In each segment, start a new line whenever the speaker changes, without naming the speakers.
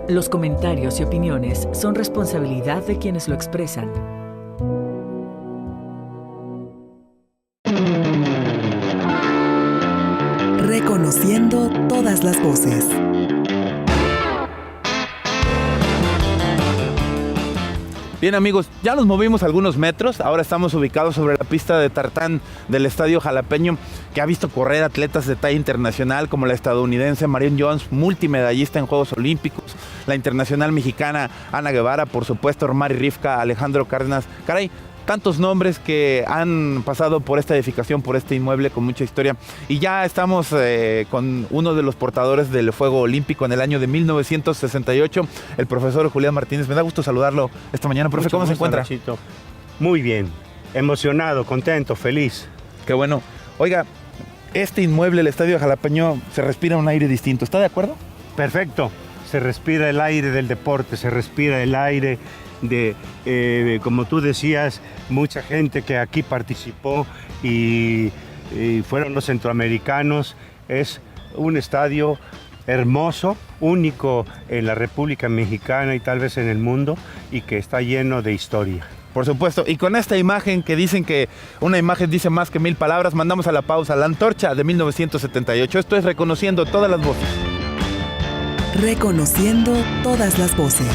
Los comentarios y opiniones son responsabilidad de quienes lo expresan.
Reconociendo todas las voces.
Bien amigos, ya nos movimos algunos metros, ahora estamos ubicados sobre la pista de tartán del Estadio Jalapeño, que ha visto correr atletas de talla internacional como la estadounidense Marion Jones, multimedallista en Juegos Olímpicos, la internacional mexicana Ana Guevara, por supuesto Mari Rivka, Alejandro Cárdenas. Caray, tantos nombres que han pasado por esta edificación, por este inmueble con mucha historia. Y ya estamos con uno de los portadores del fuego olímpico en el año de 1968, el profesor Julián Martínez. Me da gusto saludarlo esta mañana. Profe, ¿cómo se encuentra?
Nachito. Muy bien, emocionado, contento, feliz.
Qué bueno. Oiga, este inmueble, el Estadio Jalapeño, se respira un aire distinto. ¿Está de acuerdo?
Perfecto, se respira el aire del deporte, se respira el aire de, como tú decías, mucha gente que aquí participó y fueron los centroamericanos. Es un estadio hermoso, único en la República Mexicana y tal vez en el mundo, y que está lleno de historia.
Por supuesto, y con esta imagen que dicen que una imagen dice más que 1000 palabras, mandamos a la pausa la antorcha de 1978. Esto es Reconociendo todas las voces.
Reconociendo todas las voces.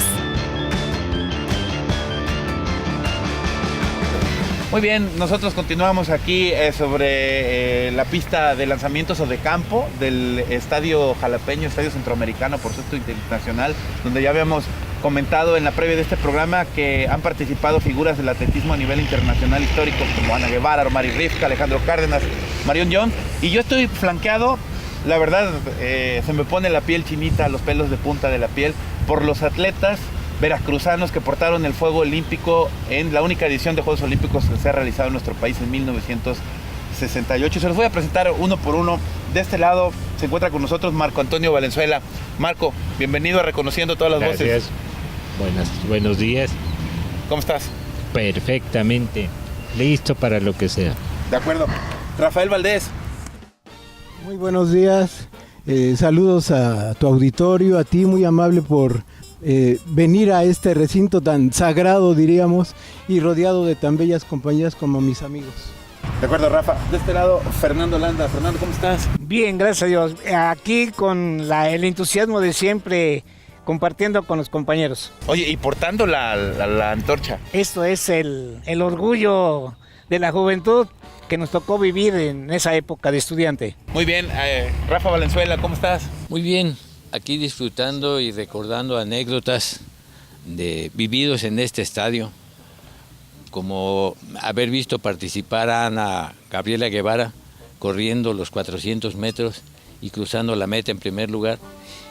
Muy bien, nosotros continuamos aquí sobre la pista de lanzamientos o de campo del Estadio Jalapeño, Estadio Centroamericano, por supuesto internacional, donde ya habíamos comentado en la previa de este programa que han participado figuras del atletismo a nivel internacional históricos como Ana Guevara, Mari Rivka, Alejandro Cárdenas, Marion Jones, y yo estoy flanqueado, la verdad se me pone la piel chinita, los pelos de punta de la piel, por los atletas veracruzanos que portaron el fuego olímpico en la única edición de Juegos Olímpicos que se ha realizado en nuestro país en 1968. Se los voy a presentar uno por uno. De este lado se encuentra con nosotros Marco Antonio Valenzuela. Marco, bienvenido a Reconociendo todas las voces.
Buenos días.
¿Cómo estás?
Perfectamente. Listo para lo que sea.
De acuerdo. Rafael Valdés.
Muy buenos días. Saludos a tu auditorio, a ti, muy amable por venir a este recinto tan sagrado, diríamos, y rodeado de tan bellas compañías como mis amigos.
De acuerdo, Rafa. De este lado, Fernando Landa. Fernando, ¿cómo estás?
Bien, gracias a Dios. Aquí con el entusiasmo de siempre, compartiendo con los compañeros.
Oye, y portando la antorcha.
Esto es el orgullo de la juventud que nos tocó vivir en esa época de estudiante.
Muy bien. Rafa Valenzuela, ¿cómo estás?
Muy bien. Aquí disfrutando y recordando anécdotas vividos en este estadio, como haber visto participar a Ana Gabriela Guevara corriendo los 400 metros y cruzando la meta en primer lugar,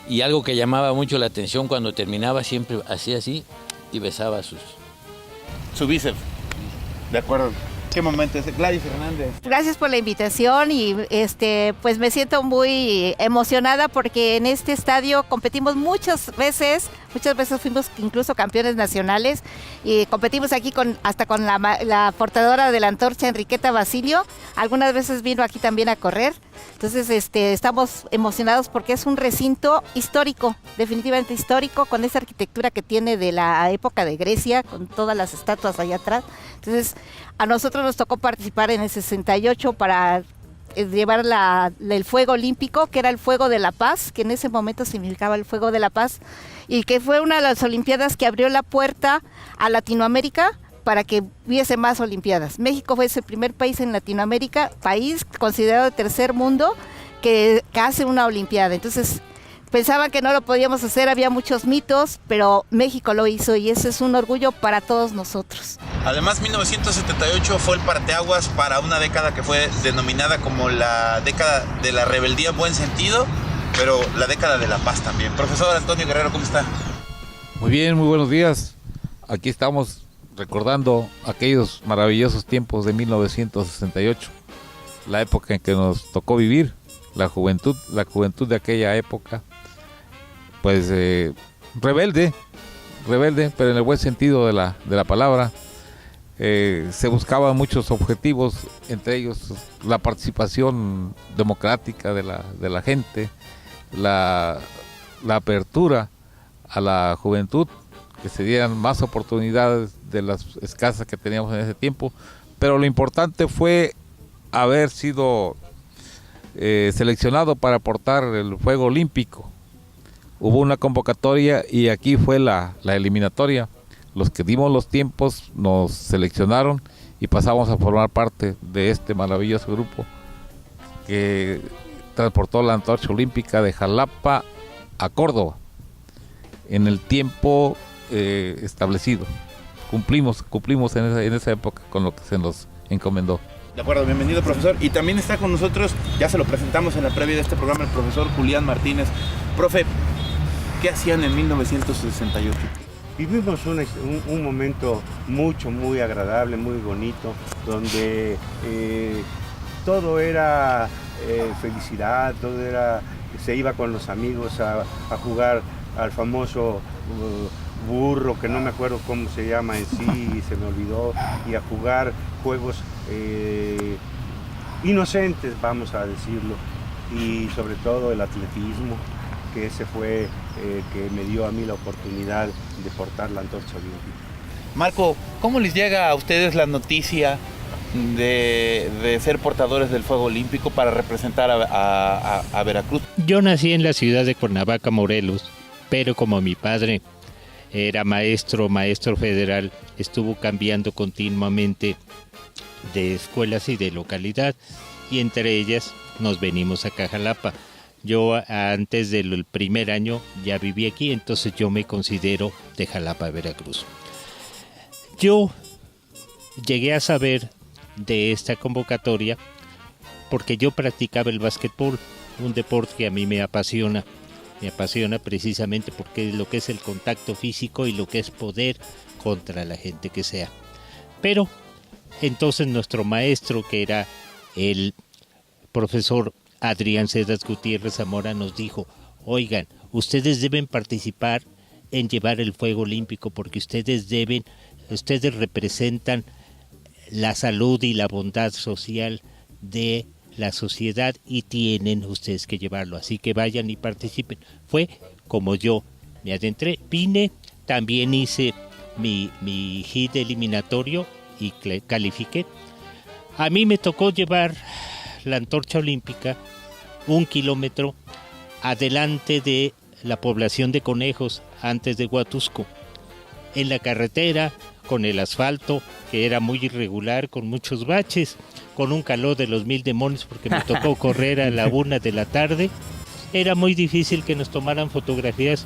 y algo que llamaba mucho la atención cuando terminaba siempre hacía así y besaba
su bíceps. De acuerdo. ¿Qué momento es? Gladys Hernández.
Gracias por la invitación y pues me siento muy emocionada porque en este estadio competimos muchas veces fuimos incluso campeones nacionales y competimos aquí hasta con la portadora de la antorcha, Enriqueta Basilio. Algunas veces vino aquí también a correr. Entonces estamos emocionados porque es un recinto histórico, definitivamente histórico, con esa arquitectura que tiene de la época de Grecia, con todas las estatuas allá atrás. Entonces a nosotros nos tocó participar en el 68 para llevar el fuego olímpico, que era el fuego de la paz, que en ese momento significaba el fuego de la paz, y que fue una de las olimpiadas que abrió la puerta a Latinoamérica para que hubiese más olimpiadas. México fue ese primer país en Latinoamérica, país considerado de tercer mundo, que hace una olimpiada. Entonces pensaban que no lo podíamos hacer, había muchos mitos, pero México lo hizo y ese es un orgullo para todos nosotros.
Además, 1978 fue el parteaguas para una década que fue denominada como la década de la rebeldía en buen sentido, pero la década de la paz también. Profesor Antonio Guerrero, ¿cómo está?
Muy bien, muy buenos días. Aquí estamos recordando aquellos maravillosos tiempos de 1968, la época en que nos tocó vivir, la juventud de aquella época, pues rebelde, pero en el buen sentido de la palabra. Se buscaban muchos objetivos, entre ellos la participación democrática de la gente, la apertura a la juventud, que se dieran más oportunidades de las escasas que teníamos en ese tiempo, pero lo importante fue haber sido seleccionado para aportar el fuego olímpico. Hubo una convocatoria y aquí fue la eliminatoria. Los que dimos los tiempos nos seleccionaron y pasamos a formar parte de este maravilloso grupo que transportó la antorcha olímpica de Jalapa a Córdoba en el tiempo establecido. Cumplimos en esa época con lo que se nos encomendó.
De acuerdo, bienvenido, profesor. Y también está con nosotros, ya se lo presentamos en la previa de este programa, el profesor Julián Martínez. Profe, ¿qué hacían en 1968?
Vivimos un momento muy agradable, muy bonito, donde todo era felicidad, se iba con los amigos a jugar al famoso burro, que no me acuerdo cómo se llama en sí, se me olvidó, y a jugar juegos inocentes, vamos a decirlo, y sobre todo el atletismo, que ese fue que me dio a mí la oportunidad de portar la antorcha olímpica.
Marco, ¿cómo les llega a ustedes la noticia de ser portadores del fuego olímpico para representar a Veracruz?
Yo nací en la ciudad de Cuernavaca, Morelos, pero como mi padre era maestro federal, estuvo cambiando continuamente de escuelas y de localidad, y entre ellas nos venimos acá a Jalapa. Yo antes del primer año ya viví aquí, entonces yo me considero de Jalapa, Veracruz. Yo llegué a saber de esta convocatoria porque yo practicaba el básquetbol, un deporte que a mí me apasiona. Me apasiona precisamente porque lo que es el contacto físico y lo que es poder contra la gente que sea. Pero entonces nuestro maestro, que era el profesor Adrián Cedas Gutiérrez Zamora, nos dijo: oigan, ustedes deben participar en llevar el fuego olímpico porque ustedes representan la salud y la bondad social de la sociedad y tienen ustedes que llevarlo, así que vayan y participen. Fue como yo me adentré, vine, también hice mi hit eliminatorio y califiqué. A mí me tocó llevar la antorcha olímpica 1 kilómetro adelante de la población de Conejos, antes de Huatusco, en la carretera, con el asfalto que era muy irregular, con muchos baches, con un calor de los 1000 demonios porque me tocó correr a la 1 de la tarde. Era muy difícil que nos tomaran fotografías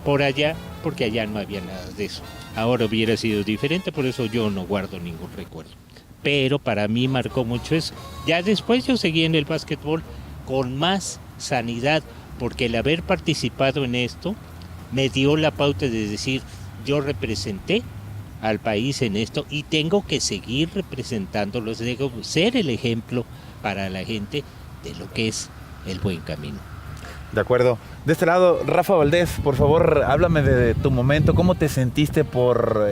por allá porque allá no había nada de eso. Ahora hubiera sido diferente, por eso yo no guardo ningún recuerdo. Pero para mí marcó mucho eso. Ya después yo seguí en el básquetbol con más sanidad, porque el haber participado en esto me dio la pauta de decir: yo representé al país en esto y tengo que seguir representándolos, debo ser el ejemplo para la gente de lo que es el buen camino.
De acuerdo. De este lado, Rafa Valdés, por favor, háblame de tu momento. ¿Cómo te sentiste por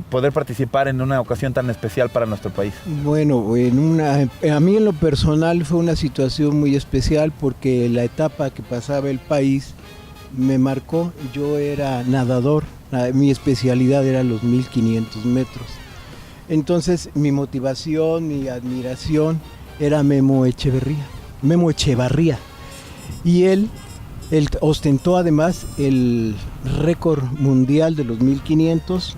poder participar en una ocasión tan especial para nuestro país?
Bueno, a mí en lo personal fue una situación muy especial porque la etapa que pasaba el país me marcó. Yo era nadador, mi especialidad era los 1500 metros. Entonces mi motivación, mi admiración era Memo Echevarría. Y él ostentó además el récord mundial de los 1500.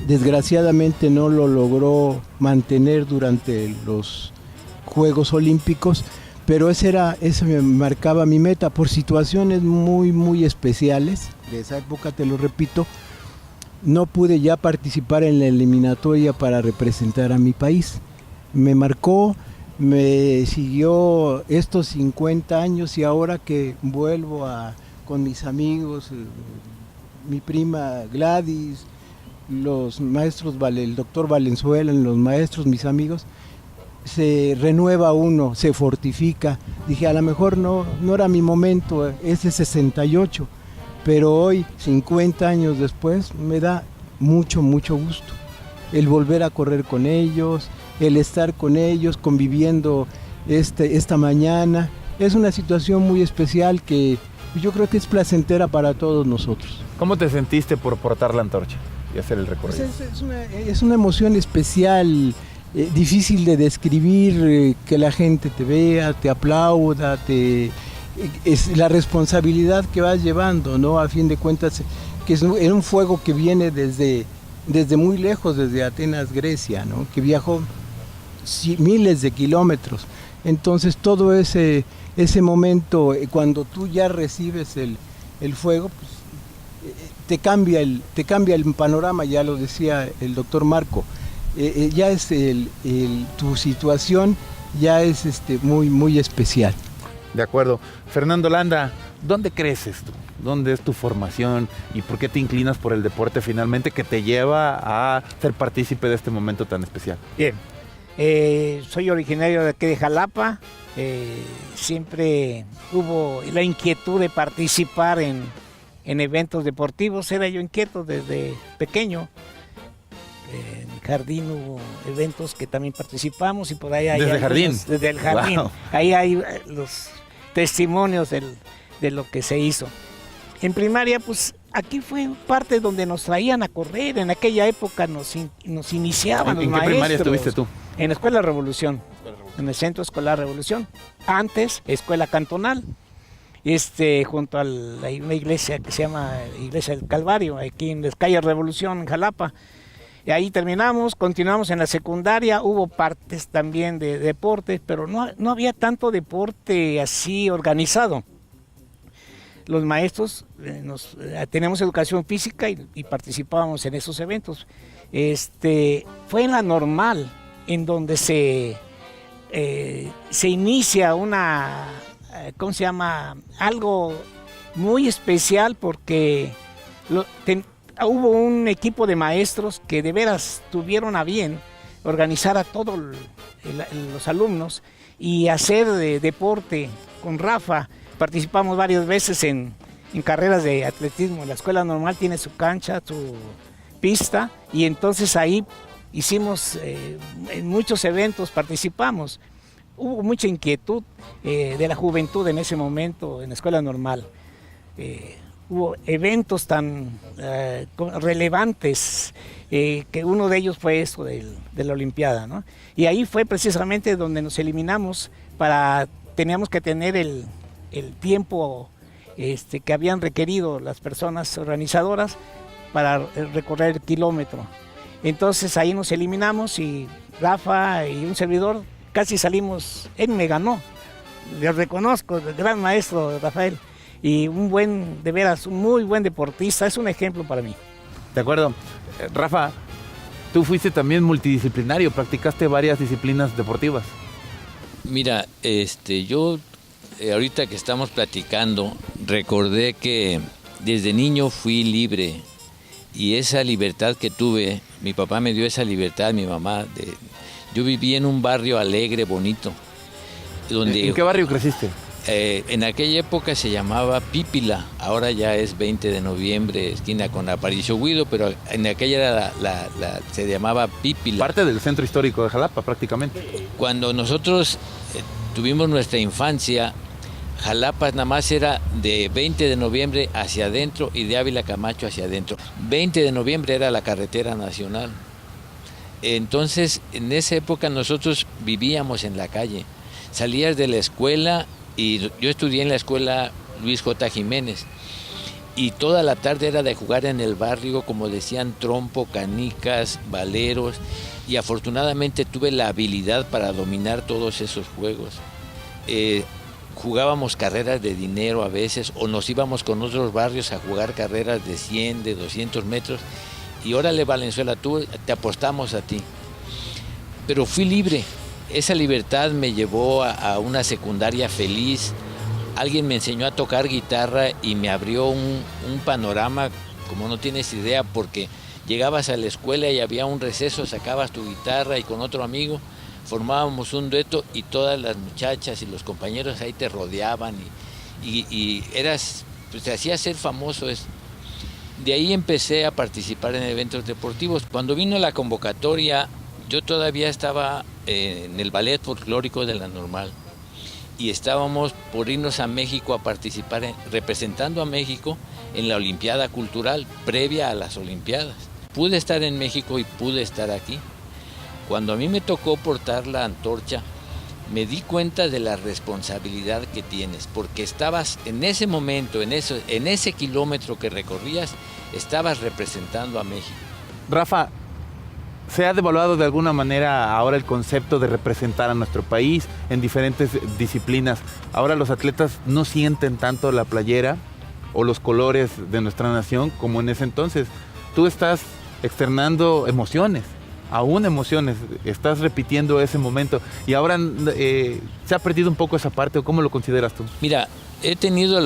Desgraciadamente no lo logró mantener durante los Juegos Olímpicos, pero ese me marcaba mi meta por situaciones muy especiales de esa época, te lo repito. No pude ya participar en la eliminatoria para representar a mi país. Me marcó, me siguió estos 50 años y ahora que vuelvo con mis amigos, mi prima Gladys, los maestros, el doctor Valenzuela, los maestros, mis amigos, se renueva uno, se fortifica. Dije, a lo mejor no era mi momento, ese 68, pero hoy, 50 años después, me da mucho gusto el volver a correr con ellos, el estar con ellos, conviviendo esta mañana. Es una situación muy especial que yo creo que es placentera para todos nosotros.
¿Cómo te sentiste por portar la antorcha y hacer el recorrido?
Pues es una emoción especial, difícil de describir, que la gente te vea, te aplauda, es la responsabilidad que vas llevando, ¿no? A fin de cuentas, que es un fuego que viene desde muy lejos, desde Atenas, Grecia, ¿no? Que viajó miles de kilómetros. Entonces todo ese momento, cuando tú ya recibes el fuego, pues, te cambia el panorama, ya lo decía el doctor Marco. Ya es tu situación ya es muy, muy especial.
De acuerdo. Fernando Landa, ¿dónde creces tú? ¿Dónde es tu formación? ¿Y por qué te inclinas por el deporte finalmente que te lleva a ser partícipe de este momento tan especial?
Bien, soy originario de aquí de Jalapa. Siempre hubo la inquietud de participar en eventos deportivos. Era yo inquieto desde pequeño. En el jardín hubo eventos que también participamos y por ahí hay...
¿Desde el jardín?
Desde el jardín. Wow. Ahí hay los testimonios de lo que se hizo. En primaria, pues aquí fue parte donde nos traían a correr. En aquella época nos iniciaban los maestros.
¿En qué primaria estuviste tú?
En la Escuela Revolución, en el Centro Escolar Revolución. Antes, Escuela Cantonal. Junto a una iglesia que se llama Iglesia del Calvario, aquí en la calle Revolución, en Jalapa. Y ahí terminamos, continuamos en la secundaria, hubo partes también de deportes, pero no había tanto deporte así organizado. Los maestros teníamos educación física y participábamos en esos eventos. Fue en la normal, en donde se inicia ¿cómo se llama? Algo muy especial porque hubo un equipo de maestros que de veras tuvieron a bien organizar a todos los alumnos y hacer deporte con Rafa. Participamos varias veces en carreras de atletismo. La escuela normal tiene su cancha, su pista, y entonces ahí hicimos en muchos eventos, participamos. Hubo mucha inquietud de la juventud en ese momento en la escuela normal. Hubo eventos tan relevantes, que uno de ellos fue eso de la Olimpiada, ¿no? Y ahí fue precisamente donde nos eliminamos, teníamos que tener el tiempo que habían requerido las personas organizadoras para recorrer el kilómetro. Entonces ahí nos eliminamos y Rafa y un servidor casi salimos, él me ganó, le reconozco, el gran maestro Rafael. Y de veras, un muy buen deportista, es un ejemplo para mí.
De acuerdo. Rafa, tú fuiste también multidisciplinario, practicaste varias disciplinas deportivas.
Mira, yo ahorita que estamos platicando, recordé que desde niño fui libre y esa libertad que tuve, mi papá me dio esa libertad, mi mamá, yo viví en un barrio alegre, bonito.
¿En qué barrio creciste?
En aquella época se llamaba Pípila, ahora ya es 20 de noviembre, esquina con Aparicio Guido, pero en aquella era se llamaba Pípila.
Parte del centro histórico de Jalapa, prácticamente.
Cuando nosotros tuvimos nuestra infancia, Jalapa nada más era de 20 de noviembre hacia adentro y de Ávila Camacho hacia adentro. 20 de noviembre era la carretera nacional. Entonces, en esa época nosotros vivíamos en la calle. Salías de la escuela, y yo estudié en la escuela Luis J. Jiménez, y toda la tarde era de jugar en el barrio, como decían, trompo, canicas, valeros, y afortunadamente tuve la habilidad para dominar todos esos juegos. Jugábamos carreras de dinero a veces, o nos íbamos con otros barrios a jugar carreras de 100, de 200 metros, y órale Valenzuela, tú te apostamos a ti. Pero fui libre. Esa libertad me llevó a una secundaria feliz. Alguien me enseñó a tocar guitarra y me abrió un panorama como no tienes idea, porque llegabas a la escuela y había un receso, sacabas tu guitarra y con otro amigo formábamos un dueto y todas las muchachas y los compañeros ahí te rodeaban y pues te hacía ser famoso. De ahí empecé a participar en eventos deportivos. Cuando vino la convocatoria, yo todavía estaba en el ballet folclórico de la normal y estábamos por irnos a México a participar, representando a México en la Olimpiada Cultural previa a las Olimpiadas. Pude estar en México y pude estar aquí. Cuando a mí me tocó portar la antorcha, me di cuenta de la responsabilidad que tienes, porque estabas en ese momento, en ese kilómetro que recorrías, estabas representando a México.
Rafa, ¿se ha devaluado de alguna manera ahora el concepto de representar a nuestro país en diferentes disciplinas? Ahora los atletas no sienten tanto la playera o los colores de nuestra nación como en ese entonces. Tú estás externando emociones. Aún emociones, estás repitiendo ese momento y ahora se ha perdido un poco esa parte, ¿o cómo lo consideras tú?
Mira, he tenido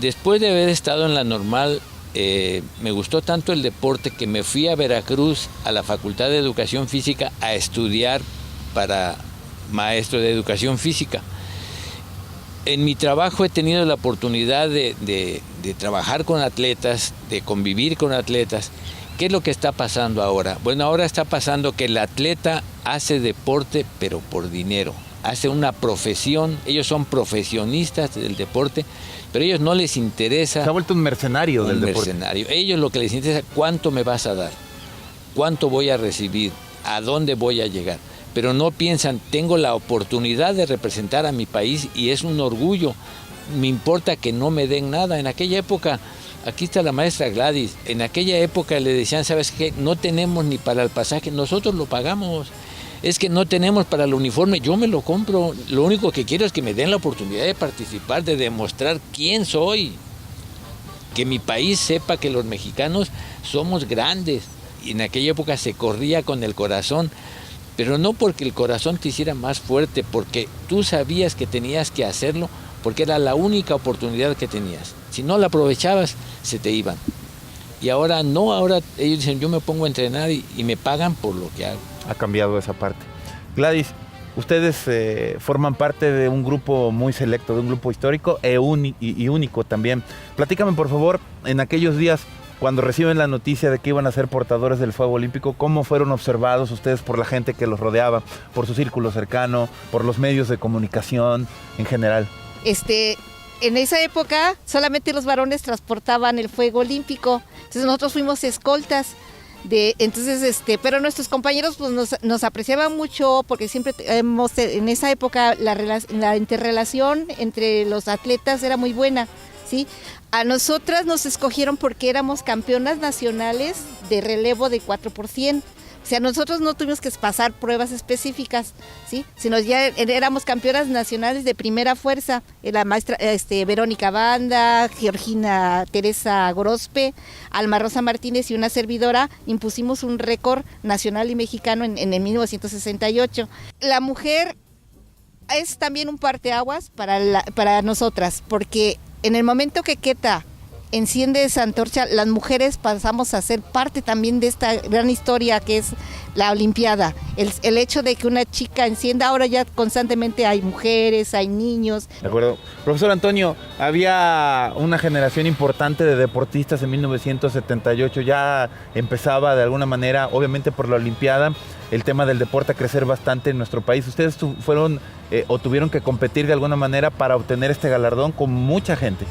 después de haber estado en la normal, me gustó tanto el deporte que me fui a Veracruz, a la Facultad de Educación Física, a estudiar para maestro de Educación Física. En mi trabajo he tenido la oportunidad de trabajar con atletas, de convivir con atletas. ¿Qué es lo que está pasando ahora? Bueno, ahora está pasando que el atleta hace deporte, pero por dinero. Hace una profesión, ellos son profesionistas del deporte, pero a ellos no les interesa...
Se ha vuelto un mercenario del deporte.
Ellos lo que les interesa es cuánto me vas a dar, cuánto voy a recibir, a dónde voy a llegar. Pero no piensan, tengo la oportunidad de representar a mi país y es un orgullo. Me importa que no me den nada. En aquella época... Aquí está la maestra Gladys. En aquella época le decían, ¿sabes qué? No tenemos ni para el pasaje, nosotros lo pagamos. Es que no tenemos para el uniforme, yo me lo compro. Lo único que quiero es que me den la oportunidad de participar, de demostrar quién soy. Que mi país sepa que los mexicanos somos grandes. Y en aquella época se corría con el corazón, pero no porque el corazón te hiciera más fuerte, porque tú sabías que tenías que hacerlo, porque era la única oportunidad que tenías. Si no la aprovechabas, se te iban. Y ahora no, ahora ellos dicen, yo me pongo a entrenar y me pagan por lo que hago.
Ha cambiado esa parte. Gladys, ustedes forman parte de un grupo muy selecto, de un grupo histórico y único también. Platícame, por favor, en aquellos días, cuando reciben la noticia de que iban a ser portadores del fuego olímpico, ¿cómo fueron observados ustedes por la gente que los rodeaba, por su círculo cercano, por los medios de comunicación en general?
En esa época solamente los varones transportaban el fuego olímpico, entonces nosotros fuimos escoltas. Pero nuestros compañeros pues, nos apreciaban mucho porque siempre en esa época la interrelación entre los atletas era muy buena, ¿sí? A nosotras nos escogieron porque éramos campeonas nacionales de relevo de 4%. O sea, nosotros no tuvimos que pasar pruebas específicas, ¿sí? Sino ya éramos campeonas nacionales de primera fuerza. La maestra Verónica Banda, Georgina Teresa Gorospe, Alma Rosa Martínez y una servidora impusimos un récord nacional y mexicano en el 1968. La mujer es también un parteaguas para nosotras, porque en el momento que Queta enciende esa antorcha, las mujeres pasamos a ser parte también de esta gran historia que es la Olimpiada. El hecho de que una chica encienda, ahora ya constantemente hay mujeres, hay niños.
De acuerdo. Profesor Antonio, había una generación importante de deportistas en 1978, ya empezaba de alguna manera, obviamente por la Olimpiada, el tema del deporte a crecer bastante en nuestro país. Ustedes fueron o tuvieron que competir de alguna manera para obtener este galardón con mucha gente.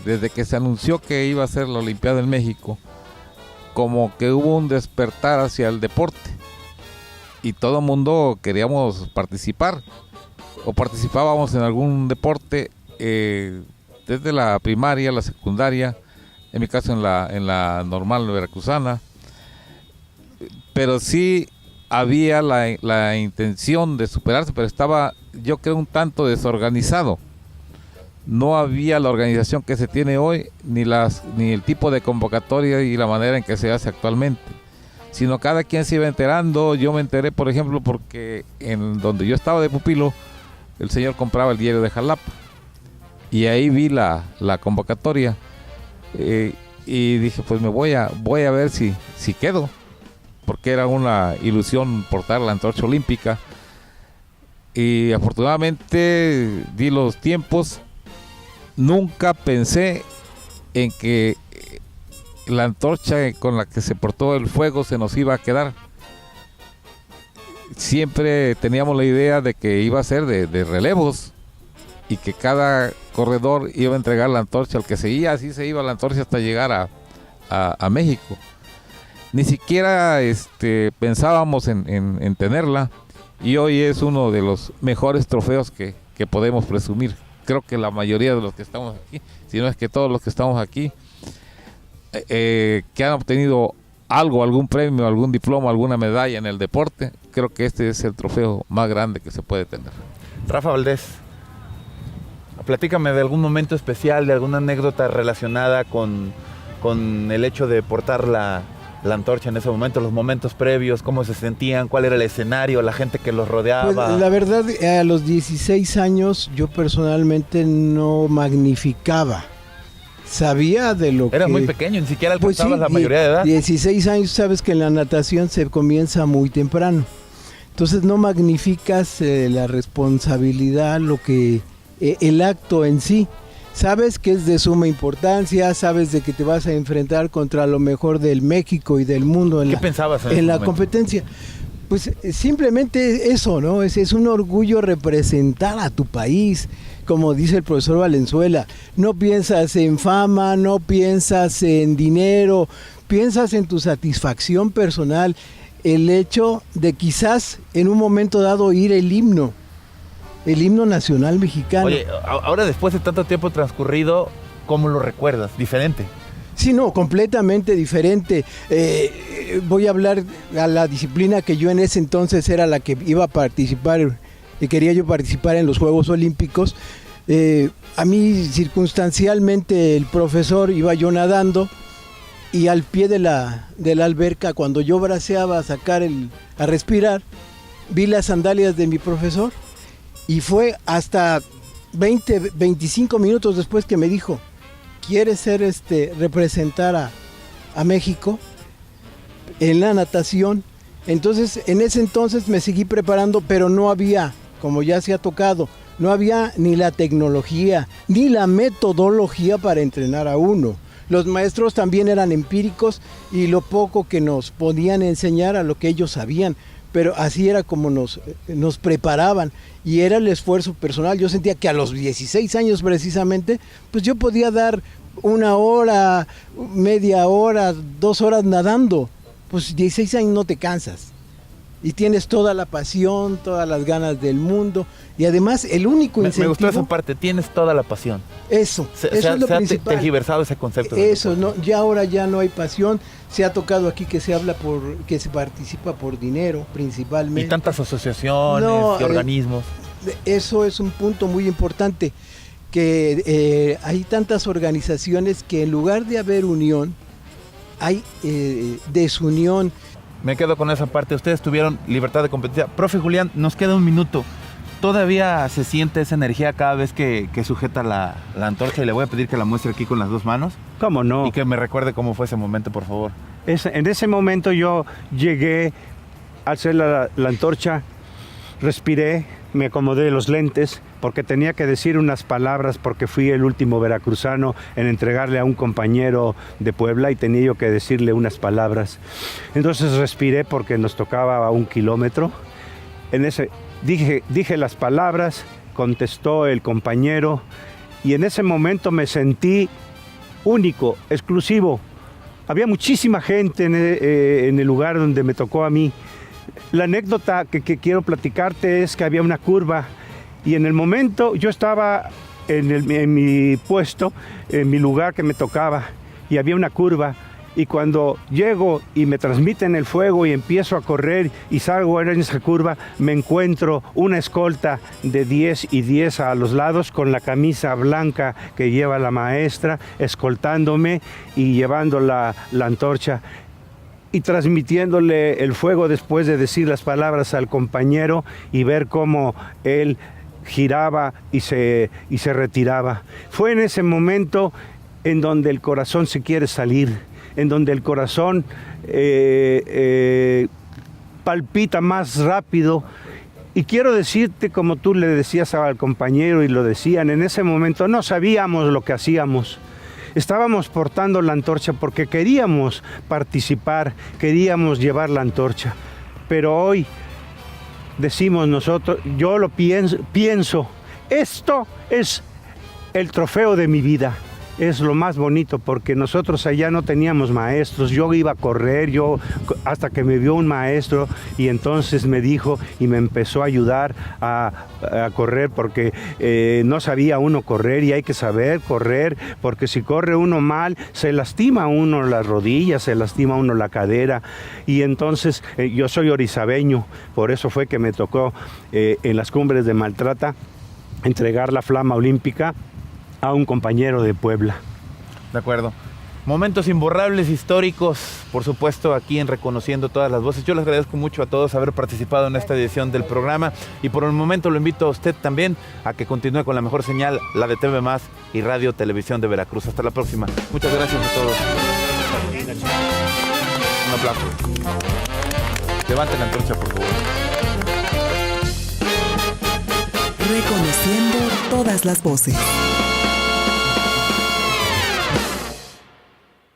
Desde que se anunció que iba a ser la Olimpiada en México, como que hubo un despertar hacia el deporte y todo el mundo queríamos participar o participábamos en algún deporte desde la primaria, la secundaria, en mi caso en la normal veracruzana, pero sí había la intención de superarse, pero estaba, yo creo, un tanto desorganizado. No había la organización que se tiene hoy, ni el tipo de convocatoria y la manera en que se hace actualmente, sino cada quien se iba enterando. Yo me enteré, por ejemplo, porque en donde yo estaba de pupilo, el señor compraba el diario de Jalapa, y ahí vi la convocatoria, y dije, pues me voy a ver si quedo, porque era una ilusión portar la antorcha olímpica, y afortunadamente di los tiempos. Nunca pensé en que la antorcha con la que se portó el fuego se nos iba a quedar. Siempre teníamos la idea de que iba a ser de relevos, y que cada corredor iba a entregar la antorcha al que seguía, así se iba la antorcha hasta llegar a México. Ni siquiera pensábamos en tenerla, y hoy es uno de los mejores trofeos que podemos presumir. Creo que la mayoría de los que estamos aquí, si no es que todos los que estamos aquí, que han obtenido algún premio, algún diploma, alguna medalla en el deporte, creo que este es el trofeo más grande que se puede tener.
Rafa Valdés, platícame de algún momento especial, de alguna anécdota relacionada con el hecho de portar la antorcha en ese momento, los momentos previos, cómo se sentían, cuál era el escenario, la gente que los rodeaba.
Pues, la verdad, a los 16 años yo personalmente no magnificaba. Sabía de lo que...
Era muy pequeño, ni siquiera alcanzabas la mayoría de edad.
16 años, sabes que en la natación se comienza muy temprano. Entonces no magnificas la responsabilidad, el acto en sí. Sabes que es de suma importancia, sabes de que te vas a enfrentar contra lo mejor del México y del mundo
¿Qué pensabas en
la competencia. Pues simplemente eso, ¿no? Es un orgullo representar a tu país. Como dice el profesor Valenzuela, no piensas en fama, no piensas en dinero, piensas en tu satisfacción personal, el hecho de quizás en un momento dado oír el himno nacional mexicano.
Oye, ahora después de tanto tiempo transcurrido, ¿cómo lo recuerdas? ¿Diferente?
Sí, no, completamente diferente. Voy a hablar a la disciplina que yo en ese entonces era la que iba a participar, y quería yo participar en los Juegos Olímpicos. A mí circunstancialmente el profesor iba yo nadando, y al pie de la alberca, cuando yo braceaba a respirar, vi las sandalias de mi profesor, y fue hasta 25 minutos después que me dijo: ¿quieres representar a México en la natación? Entonces, en ese entonces me seguí preparando, pero no había, como ya se ha tocado, no había ni la tecnología, ni la metodología para entrenar a uno. Los maestros también eran empíricos, y lo poco que nos podían enseñar a lo que ellos sabían, pero así era como nos preparaban, y era el esfuerzo personal. Yo sentía que a los 16 años precisamente, pues yo podía dar 1 hora, media hora, 2 horas nadando. Pues 16 años no te cansas, y tienes toda la pasión, todas las ganas del mundo, y además el único incentivo...
Me gustó esa parte, tienes toda la pasión.
Eso es lo principal.
Se ha tergiversado ese concepto.
Eso, no, ya ahora ya no hay pasión. Se ha tocado aquí que se participa por dinero principalmente.
Y tantas asociaciones y organismos.
Eso es un punto muy importante, que hay tantas organizaciones que en lugar de haber unión, hay desunión.
Me quedo con esa parte. Ustedes tuvieron libertad de competencia. Profe Julián, nos queda 1 minuto. ¿Todavía se siente esa energía cada vez que sujeta la antorcha? Y le voy a pedir que la muestre aquí con las 2 manos.
¿Cómo no?
Y que me recuerde cómo fue ese momento, por favor.
En ese momento yo llegué a hacer la antorcha, respiré, me acomodé los lentes, porque tenía que decir unas palabras, porque fui el último veracruzano en entregarle a un compañero de Puebla, y tenía yo que decirle unas palabras. Entonces respiré, porque nos tocaba a 1 kilómetro. Dije las palabras, contestó el compañero, y en ese momento me sentí único, exclusivo. Había muchísima gente en el lugar donde me tocó a mí. La anécdota que quiero platicarte es que había una curva, y en el momento yo estaba en mi puesto, en mi lugar que me tocaba, y había una curva. Y cuando llego y me transmiten el fuego y empiezo a correr y salgo en esa curva, me encuentro una escolta de 10 y 10 a los lados, con la camisa blanca que lleva la maestra, escoltándome y llevando la antorcha y transmitiéndole el fuego después de decir las palabras al compañero, y ver cómo él giraba y se retiraba. Fue en ese momento en donde el corazón se quiere salir, en donde el corazón palpita más rápido. Y quiero decirte, como tú le decías al compañero y lo decían, en ese momento no sabíamos lo que hacíamos. Estábamos portando la antorcha porque queríamos participar, queríamos llevar la antorcha. Pero hoy decimos nosotros, yo lo pienso Esto es el trofeo de mi vida. Es lo más bonito porque nosotros allá no teníamos maestros. Yo iba a correr, hasta que me vio un maestro y entonces me dijo y me empezó a ayudar a correr porque no sabía uno correr y hay que saber correr porque si corre uno mal se lastima uno las rodillas, se lastima uno la cadera y entonces yo soy orizabeño, por eso fue que me tocó en las cumbres de Maltrata entregar la flama olímpica a un compañero de Puebla.
De acuerdo. Momentos imborrables, históricos, por supuesto, aquí en Reconociendo Todas las Voces. Yo les agradezco mucho a todos haber participado en esta edición del programa y por el momento lo invito a usted también a que continúe con la mejor señal, la de TV Más y Radio Televisión de Veracruz. Hasta la próxima. Muchas gracias a todos. Un aplauso. Levanten la antorcha, por favor.
Reconociendo todas las voces.